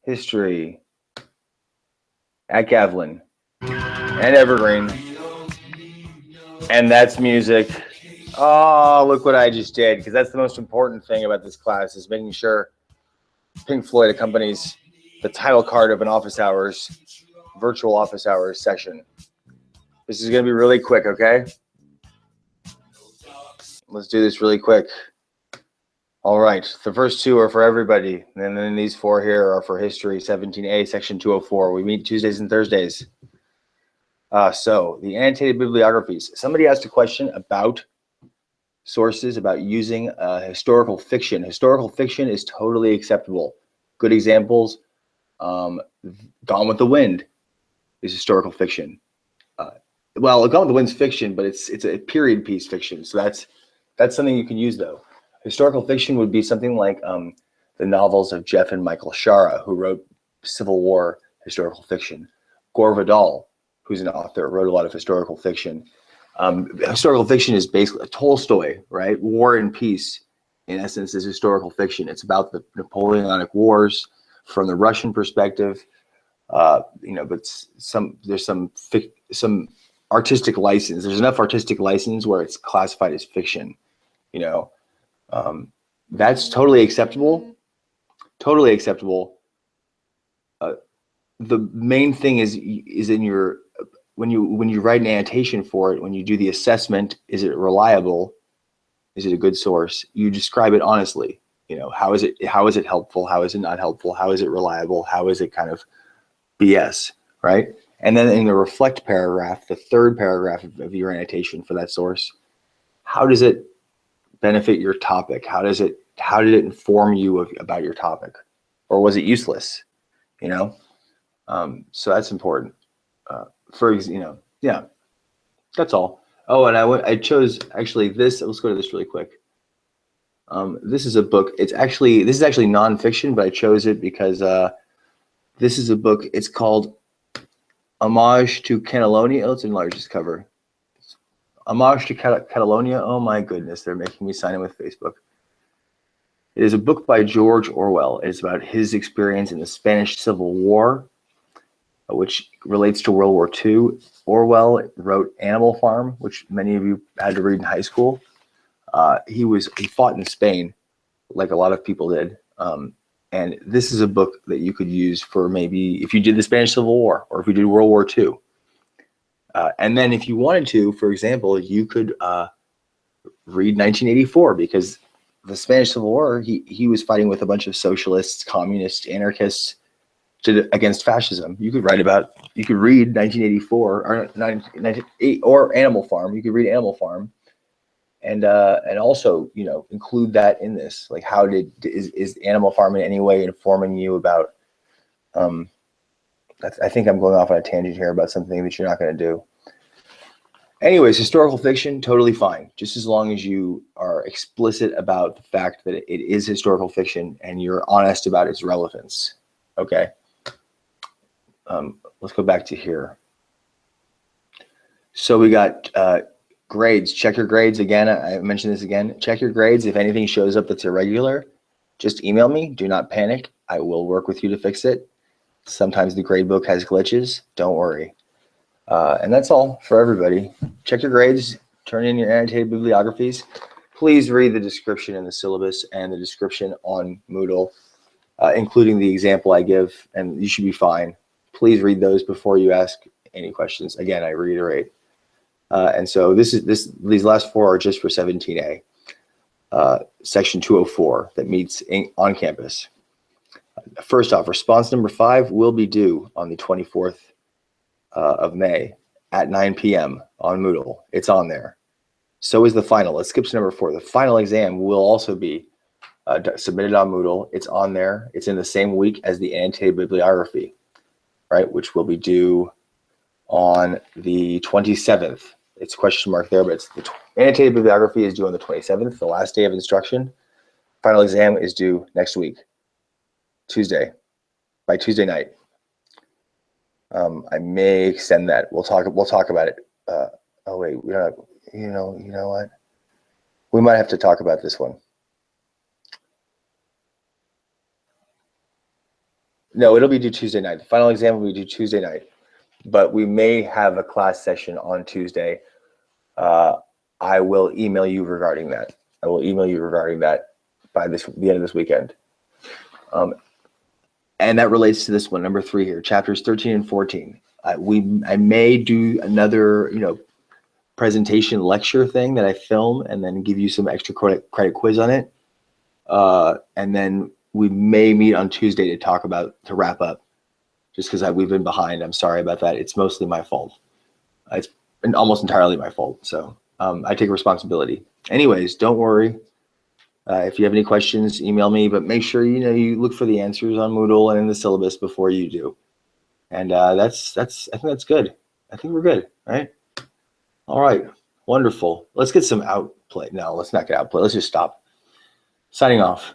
history at Gavlin and Evergreen. And that's music. Oh, look what I just did, because that's the most important thing about this class is making sure Pink Floyd accompanies the title card of an office hours, virtual office hours session. This is going to be really quick, okay? Let's do this really quick. All right, the first two are for everybody, and then these four here are for history, 17A, section 204. We meet Tuesdays and Thursdays. So the annotated bibliographies. Somebody asked a question about sources, about using historical fiction. Historical fiction is totally acceptable. Good examples, Gone with the Wind is historical fiction. Well, Gone with the Wind's fiction, but it's a period piece fiction. So that's something you can use, though. Historical fiction would be something like the novels of Jeff and Michael Shara, who wrote Civil War historical fiction. Gore Vidal, who's an author, wrote a lot of historical fiction. Historical fiction is basically Tolstoy, right? War and Peace, in essence, is historical fiction. It's about the Napoleonic Wars from the Russian perspective. But there's some artistic license. There's enough artistic license where it's classified as fiction. That's totally acceptable. Totally acceptable. The main thing is in your when you write an annotation for it, when you do the assessment, is it reliable? Is it a good source? You describe it honestly. How is it helpful? How is it not helpful? How is it reliable? How is it kind of BS, right? And then in the reflect paragraph, the third paragraph of your annotation for that source, how does it benefit your topic? How did it inform you about your topic? Or was it useless? So that's important. Yeah, that's all. Oh, and I chose actually this. Let's go to this really quick. This is a book. This is actually nonfiction, but I chose it because this is a book. It's called Homage to Catalonia. Oh, it's in largest cover. Homage to Catalonia. Oh my goodness, they're making me sign in with Facebook. It is a book by George Orwell. It's about his experience in the Spanish Civil War, which relates to World War II. Orwell wrote Animal Farm, which many of you had to read in high school. He fought in Spain, like a lot of people did. And this is a book that you could use for maybe if you did the Spanish Civil War or if you did World War II. And then if you wanted to, for example, you could read 1984, because the Spanish Civil War, he was fighting with a bunch of socialists, communists, anarchists against fascism. You could read 1984 or Animal Farm. You could read Animal Farm, and also include that in this. Like, is Animal Farm in any way informing you about? I think I'm going off on a tangent here about something that you're not going to do. Anyways, historical fiction, totally fine, just as long as you are explicit about the fact that it is historical fiction and you're honest about its relevance. Okay. Let's go back to here. So we got grades. Check your grades again. I mentioned this again. Check your grades. If anything shows up that's irregular, just email me. Do not panic. I will work with you to fix it. Sometimes the grade book has glitches. Don't worry. And that's all for everybody. Check your grades. Turn in your annotated bibliographies. Please read the description in the syllabus and the description on Moodle, including the example I give, and you should be fine. Please read those before you ask any questions. Again, I reiterate. And so these last four are just for 17A, section 204 that meets on campus. First off, response number 5 will be due on the 24th of May at 9 p.m. on Moodle. It's on there. So is the final. Let's skip to number 4. The final exam will also be submitted on Moodle. It's on there. It's in the same week as the annotated bibliography, right, which will be due on the 27th. It's question mark there, but it's the annotated bibliography is due on the 27th, the last day of instruction. Final exam is due next week, Tuesday, by Tuesday night. I may extend that. We'll talk about it. Oh wait, we don't have, you know what? We might have to talk about this one. No, it'll be due Tuesday night. The final exam will be due Tuesday night, but we may have a class session on Tuesday. I will email you regarding that. I will email you regarding that by the end of this weekend. And that relates to this one, number 3 here, chapters 13 and 14. I may do another, presentation lecture thing that I film and then give you some extra credit quiz on it. And then we may meet on Tuesday to wrap up, just because we've been behind. I'm sorry about that. It's mostly my fault. It's almost entirely my fault. So I take responsibility. Anyways, don't worry. If you have any questions, email me, but make sure you look for the answers on Moodle and in the syllabus before you do. And I think that's good. I think we're good, right? All right, wonderful. Let's get some outplay. No, let's not get outplay. Let's just stop. Signing off.